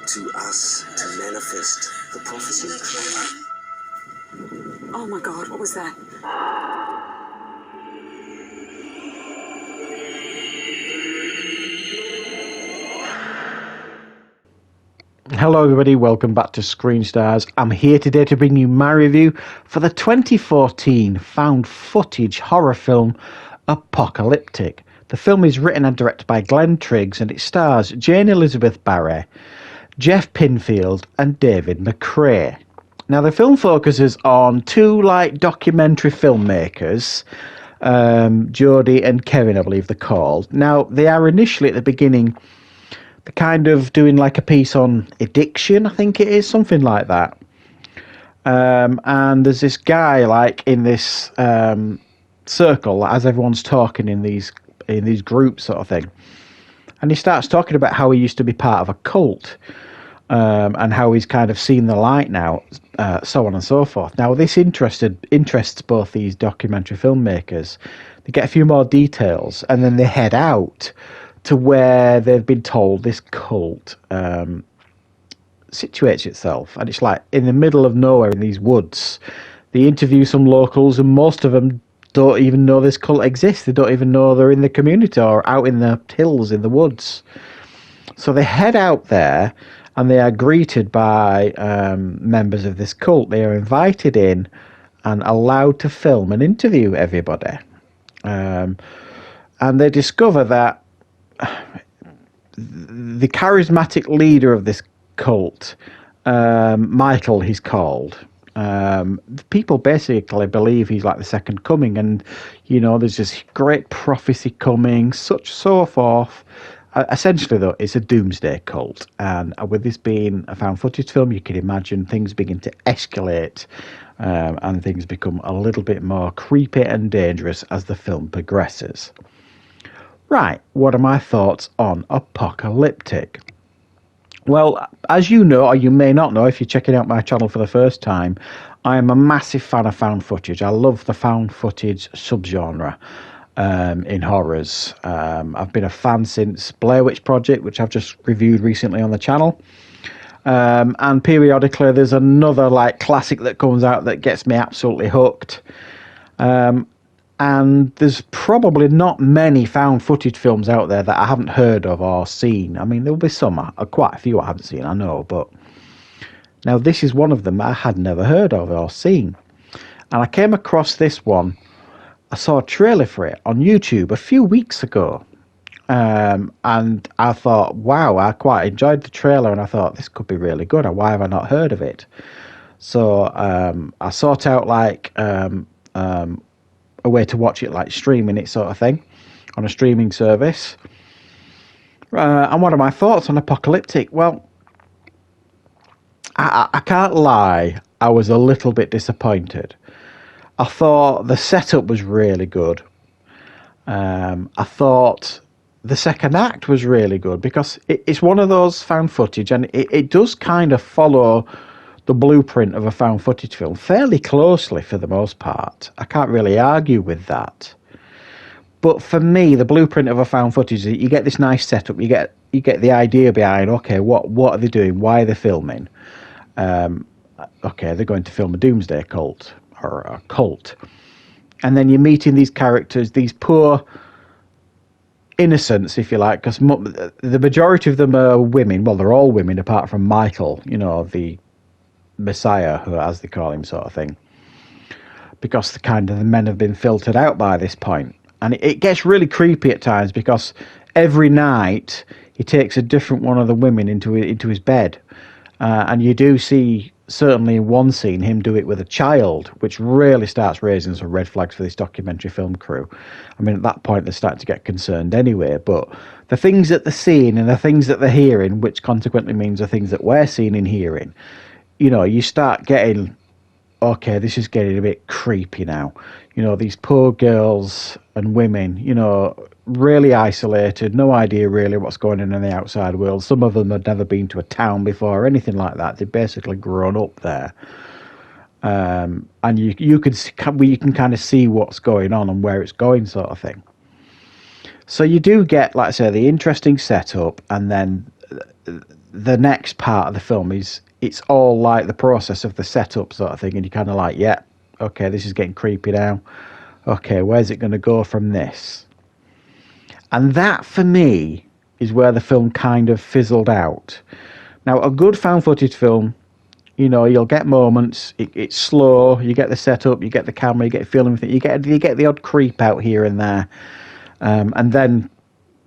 to us to manifest the prophecy. Oh my God, what was that? Hello everybody, welcome back to Screenstars. I'm here today to bring you my review for the 2014 found footage horror film Apocalyptic. The film is written and directed by Glenn Triggs and it stars Jane Elizabeth Barry, Jeff Pinfield and David McRae. Now the film focuses on two documentary filmmakers, Jodie and Kevin I believe they're called. Now they are initially at the beginning kind of doing a piece on addiction, I think it is, something like that. And there's this guy in this circle as everyone's talking in these groups sort of thing, and he starts talking about how he used to be part of a cult, and how he's kind of seen the light now, so on and so forth. Now this interests both these documentary filmmakers. They get a few more details and then they head out to where they've been told this cult situates itself, and it's in the middle of nowhere in these woods. They interview some locals and most of them don't even know this cult exists. They don't even know they're in the community or out in the hills in the woods. So they head out there and they are greeted by members of this cult. They are invited in and allowed to film and interview everybody, and they discover that the charismatic leader of this cult, Michael he's called, people basically believe he's the second coming, and there's this great prophecy coming, so forth. Essentially though, it's a doomsday cult, and with this being a found footage film, you can imagine things begin to escalate, and things become a little bit more creepy and dangerous as the film progresses. Right, what are my thoughts on Apocalyptic? Well, as you know, or you may not know if you're checking out my channel for the first time, I am a massive fan of found footage. I love the found footage subgenre in horrors. I've been a fan since Blair Witch Project, which I've just reviewed recently on the channel. And periodically there's another classic that comes out that gets me absolutely hooked. And there's probably not many found footage films out there that I haven't heard of or seen. I mean, there'll be some, quite a few I haven't seen, I know, but now this is one of them I had never heard of or seen. And I came across this one. I saw a trailer for it on YouTube a few weeks ago. And I thought, wow, I quite enjoyed the trailer, and I thought this could be really good. Why have I not heard of it? So I sought out a way to watch it, streaming it sort of thing, on a streaming service. And what are my thoughts on Apocalyptic? Well, I can't lie, I was a little bit disappointed. I thought the setup was really good. I thought the second act was really good because it's one of those found footage, and it does kind of follow the blueprint of a found footage film fairly closely for the most part. I can't really argue with that. But for me, the blueprint of a found footage is you get this nice setup, you get the idea behind, okay, what are they doing? Why are they filming? Okay, they're going to film a doomsday cult or a cult. And then you're meeting these characters, these poor innocents, if you like, because the majority of them are women. Well, they're all women apart from Michael, the Messiah, as they call him, sort of thing, because the men have been filtered out by this point. And it gets really creepy at times because every night he takes a different one of the women into his bed, and you do see, certainly in one scene, him do it with a child, which really starts raising some red flags for this documentary film crew. I mean, at that point they're starting to get concerned anyway, but the things that they're seeing and the things that they're hearing, which consequently means the things that we're seeing and hearing, you start getting, okay, this is getting a bit creepy now. These poor girls and women, really isolated, no idea really what's going on in the outside world. Some of them had never been to a town before or anything like that. They've basically grown up there. And you can kind of see what's going on and where it's going, sort of thing. So you do get, like I say, the interesting setup, and then the next part of the film is, it's all like the process of the setup sort of thing, and you're kind of like, yeah, okay, this is getting creepy now. Okay, where's it going to go from this? And that, for me, is where the film kind of fizzled out. Now, a good found footage film, you know, you'll get moments. It's slow. You get the setup. You get the camera. You get feeling with it. You get the odd creep out here and there. And then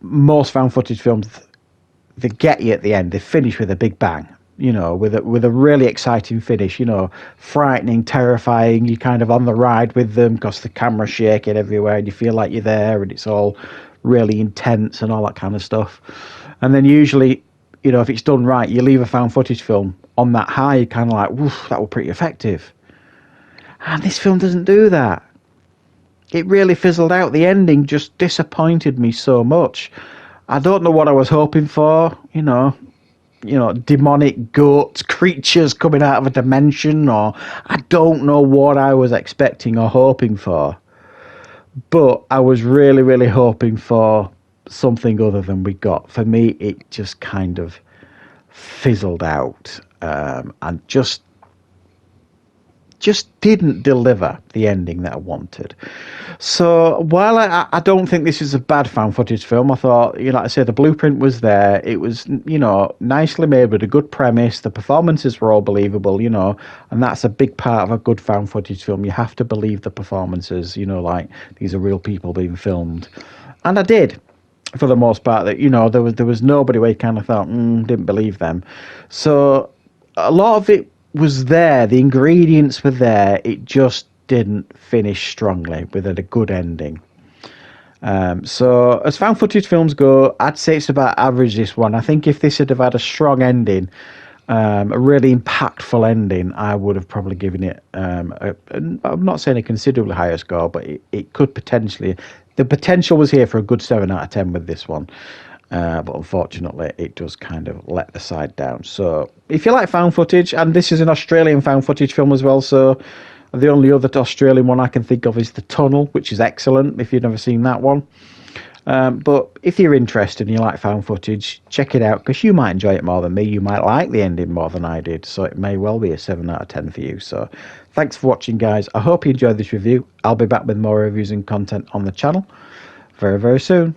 most found footage films, they get you at the end. They finish with a big bang. You know, with a really exciting finish. You know, frightening, terrifying. You're kind of on the ride with them because the camera's shaking everywhere, and you feel like you're there, and it's all really intense and all that kind of stuff. And then usually, you know, if it's done right, you leave a found footage film on that high. You're kind of like, woof, that was pretty effective. And this film doesn't do that. It really fizzled out. The ending just disappointed me so much. I don't know what I was hoping for, you know, demonic goat creatures coming out of a dimension, or I don't know what I was expecting or hoping for. But I was really, really hoping for something other than we got. For me, it just kind of fizzled out, and just didn't deliver the ending that I wanted. So while I don't think this is a bad found footage film, I thought, you know, like I said, the blueprint was there. It was, you know, nicely made with a good premise. The performances were all believable, you know, and that's a big part of a good found footage film. You have to believe the performances, you know, like these are real people being filmed. And I did, for the most part. That, you know, there was nobody where you kind of thought, didn't believe them. So a lot of it was there. The ingredients were there. It just didn't finish strongly with a good ending. So as found footage films go, I'd say it's about average, this one. I think if this had have had a strong ending, a really impactful ending, I would have probably given it, I'm not saying a considerably higher score, but it could potentially, the potential was here for a good 7 out of 10 with this one. But unfortunately, it does kind of let the side down. So if you like found footage, and this is an Australian found footage film as well, so the only other Australian one I can think of is The Tunnel, which is excellent if you've never seen that one. But if you're interested and you like found footage, check it out, because you might enjoy it more than me. You might like the ending more than I did, so it may well be a 7 out of 10 for you. So thanks for watching, guys. I hope you enjoyed this review. I'll be back with more reviews and content on the channel very, very soon.